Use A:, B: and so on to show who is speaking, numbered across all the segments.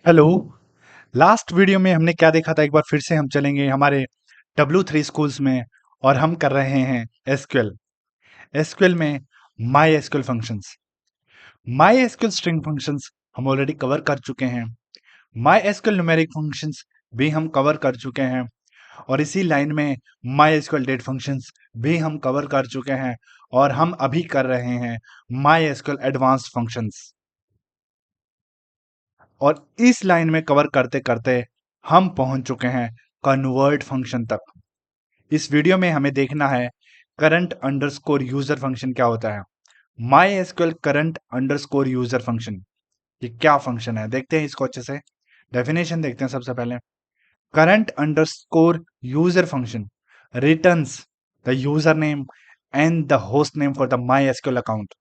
A: Hello. Last video में हमने क्या देखा था, एक बार फिर से हम चलेंगे हमारे W3 स्कूल्स में और हम कर रहे हैं एसक्यूएल। एसक्यूएल में my SQL functions, my SQL string functions हम ऑलरेडी कवर कर चुके हैं। माई एसक्यूएल न्यूमेरिक फंक्शंस भी हम कवर कर चुके हैं और इसी लाइन में माई एसक्यूएल डेट फंक्शंस भी हम कवर कर चुके हैं और हम अभी कर रहे हैं माई एसक्यूएल एडवांस फंक्शंस। और इस लाइन में कवर करते करते हम पहुंच चुके हैं कन्वर्ट फंक्शन तक। इस वीडियो में हमें देखना है करंट अंडरस्कोर यूजर फंक्शन क्या होता है। My SQL current underscore user function, ये क्या फंक्शन है देखते हैं इसको अच्छे से। डेफिनेशन देखते हैं सबसे पहले। Current underscore user function returns the user name and the host name for the MySQL account.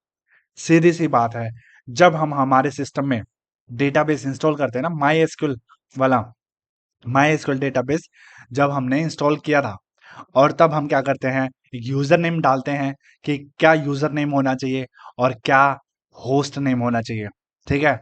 A: सीधी सी बात है, जब हम हमारे सिस्टम में डेटाबेस इंस्टॉल करते हैं ना, माई एसक्यूएल वाला, माई एसक्यूएल डेटाबेस जब हमने इंस्टॉल किया था और तब हम क्या करते हैं, यूजर नेम डालते हैं कि क्या यूजर नेम होना चाहिए और क्या होस्ट नेम होना चाहिए। ठीक है,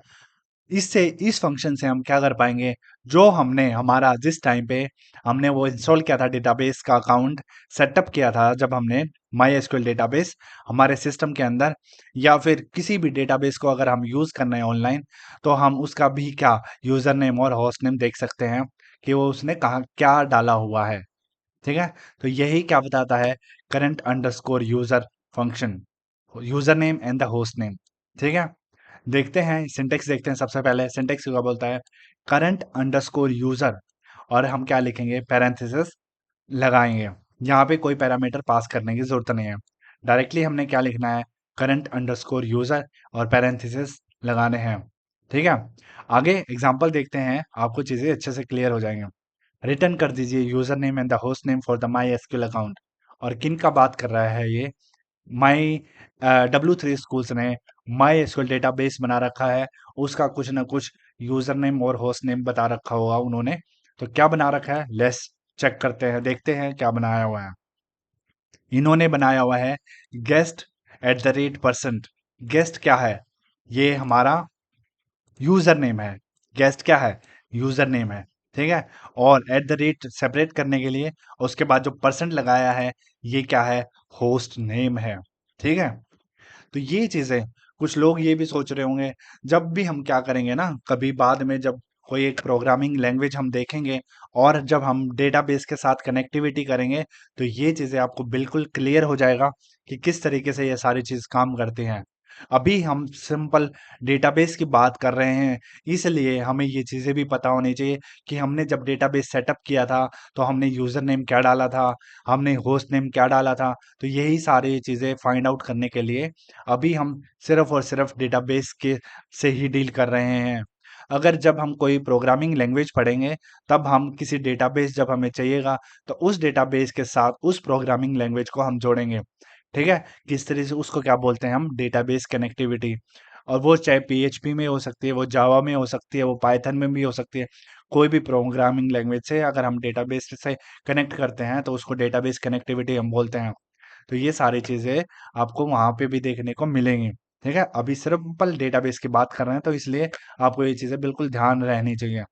A: इससे इस फंक्शन से हम क्या कर पाएंगे, जो हमने हमारा जिस टाइम पे हमने वो इंस्टॉल किया था, डेटाबेस का अकाउंट सेटअप किया था, जब हमने माई एसक्यूएल डेटाबेस हमारे सिस्टम के अंदर या फिर किसी भी डेटाबेस को अगर हम यूज करना है ऑनलाइन, तो हम उसका भी क्या यूजर नेम और होस्ट नेम देख सकते हैं कि वो उसने कहाँ क्या डाला हुआ है। ठीक है, तो यही क्या बताता है current underscore user function, user name and the host name. ठीक है, देखते हैं सिंटेक्स, देखते हैं सबसे पहले सिंटेक्स क्या बोलता है। करंट अंडरस्कोर यूजर और हम क्या लिखेंगे, पैरेंथेसिस लगाएंगे। यहाँ पे कोई पैरामीटर पास करने की जरूरत नहीं है, डायरेक्टली हमने क्या लिखना है, करंट अंडरस्कोर यूजर और पैरेंथेसिस लगाने हैं। ठीक है, आगे एग्जांपल देखते हैं, आपको चीजें अच्छे से क्लियर हो जाएंगे। रिटर्न कर दीजिए user name and the host name for the MySQL account. और किन का बात कर रहा है ये, माई W3 स्कूल्स ने माई एसक्यूएल डेटाबेस बना रखा है, उसका कुछ ना कुछ यूजर नेम और होस्ट नेम बता रखा होगा उन्होंने। तो क्या बना रखा है, लेट्स चेक करते हैं, देखते हैं क्या बनाया हुआ है। इन्होंने बनाया हुआ है guest at the rate percent. Guest क्या है, ये हमारा यूजर नेम है। गेस्ट क्या है, यूजर नेम है। ठीक है, और एट द रेट सेपरेट करने के लिए उसके बाद जो परसेंट लगाया है, ये क्या है, होस्ट नेम है। ठीक है, तो ये चीजें कुछ लोग ये भी सोच रहे होंगे, जब भी हम क्या करेंगे ना, कभी बाद में जब कोई एक प्रोग्रामिंग लैंग्वेज हम देखेंगे और जब हम डेटाबेस के साथ कनेक्टिविटी करेंगे, तो ये चीजें आपको बिल्कुल क्लियर हो जाएगा कि किस तरीके से ये सारी चीज काम करती हैं। अभी हम सिंपल डेटाबेस की बात कर रहे हैं, इसलिए हमें ये चीजें भी पता होनी चाहिए कि हमने जब डेटाबेस सेटअप किया था तो हमने यूजर नेम क्या डाला था, हमने होस्ट नेम क्या डाला था। तो यही सारी चीजें फाइंड आउट करने के लिए अभी हम सिर्फ और सिर्फ डेटाबेस के से ही डील कर रहे हैं। अगर जब हम कोई प्रोग्रामिंग लैंग्वेज पढ़ेंगे, तब हम किसी डेटाबेस जब हमें चाहिएगा, तो उस डेटाबेस के साथ उस प्रोग्रामिंग लैंग्वेज को हम जोड़ेंगे। ठीक है, किस तरह से उसको क्या बोलते हैं हम, डेटाबेस कनेक्टिविटी। और वो चाहे PHP में हो सकती है, वो जावा में हो सकती है, वो पाइथन में भी हो सकती है। कोई भी प्रोग्रामिंग लैंग्वेज से अगर हम डेटाबेस से कनेक्ट करते हैं, तो उसको डेटाबेस कनेक्टिविटी हम बोलते हैं। तो ये सारी चीज़ें आपको वहाँ पे भी देखने को मिलेंगी। ठीक है, अभी सिंपल डेटाबेस की बात कर रहे हैं, तो इसलिए आपको ये चीज़ें बिल्कुल ध्यान रहनी चाहिए।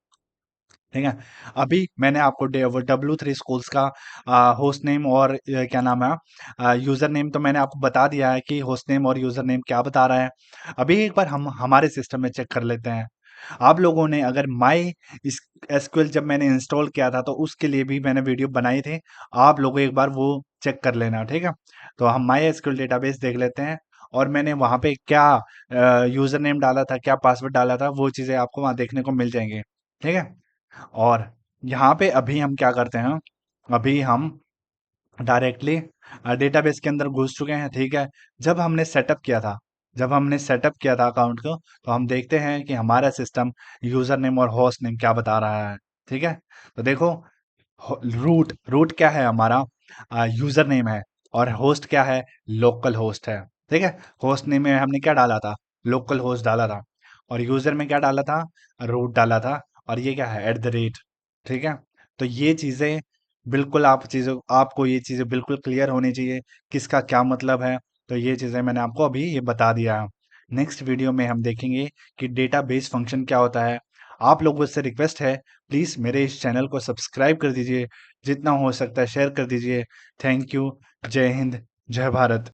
A: ठीक है, अभी मैंने आपको W3 स्कूल्स का होस्ट नेम और क्या नाम है, यूज़र नेम तो मैंने आपको बता दिया है कि होस्ट नेम और यूज़र नेम क्या बता रहा है। अभी एक बार हम हमारे सिस्टम में चेक कर लेते हैं। आप लोगों ने अगर माई एसक्यूएल जब मैंने इंस्टॉल किया था, तो उसके लिए भी मैंने वीडियो बनाई थी, आप लोग एक बार वो चेक कर लेना। ठीक है, तो हम माई एसक्यूएल डेटाबेस देख लेते हैं और मैंने वहाँ पे क्या यूज़र नेम डाला था, क्या पासवर्ड डाला था, वो चीज़ें आपको वहाँ देखने को मिल जाएंगी। ठीक है, और यहाँ पे अभी हम क्या करते हैं, अभी हम डायरेक्टली डेटाबेस के अंदर घुस चुके हैं। ठीक है, जब हमने सेटअप किया था, जब हमने सेटअप किया था अकाउंट को, तो हम देखते हैं कि हमारा सिस्टम यूजर नेम और होस्ट नेम क्या बता रहा है। ठीक है, तो देखो, रूट रूट क्या है हमारा, यूजर नेम है, और होस्ट क्या है, लोकल होस्ट है। ठीक है, होस्ट नेम में हमने क्या डाला था, लोकल होस्ट डाला था, और यूजर में क्या डाला था, रूट डाला था, और ये क्या है, एट द रेट। ठीक है, तो ये चीजें बिल्कुल आपको ये चीजें बिल्कुल क्लियर होनी चाहिए, किसका क्या मतलब है। तो ये चीजें मैंने आपको अभी ये बता दिया है। नेक्स्ट वीडियो में हम देखेंगे कि डेटाबेस फंक्शन क्या होता है। आप लोगों से रिक्वेस्ट है, प्लीज़ मेरे इस चैनल को सब्सक्राइब कर दीजिए, जितना हो सकता है शेयर कर दीजिए। Thank you. जय हिंद, जय भारत।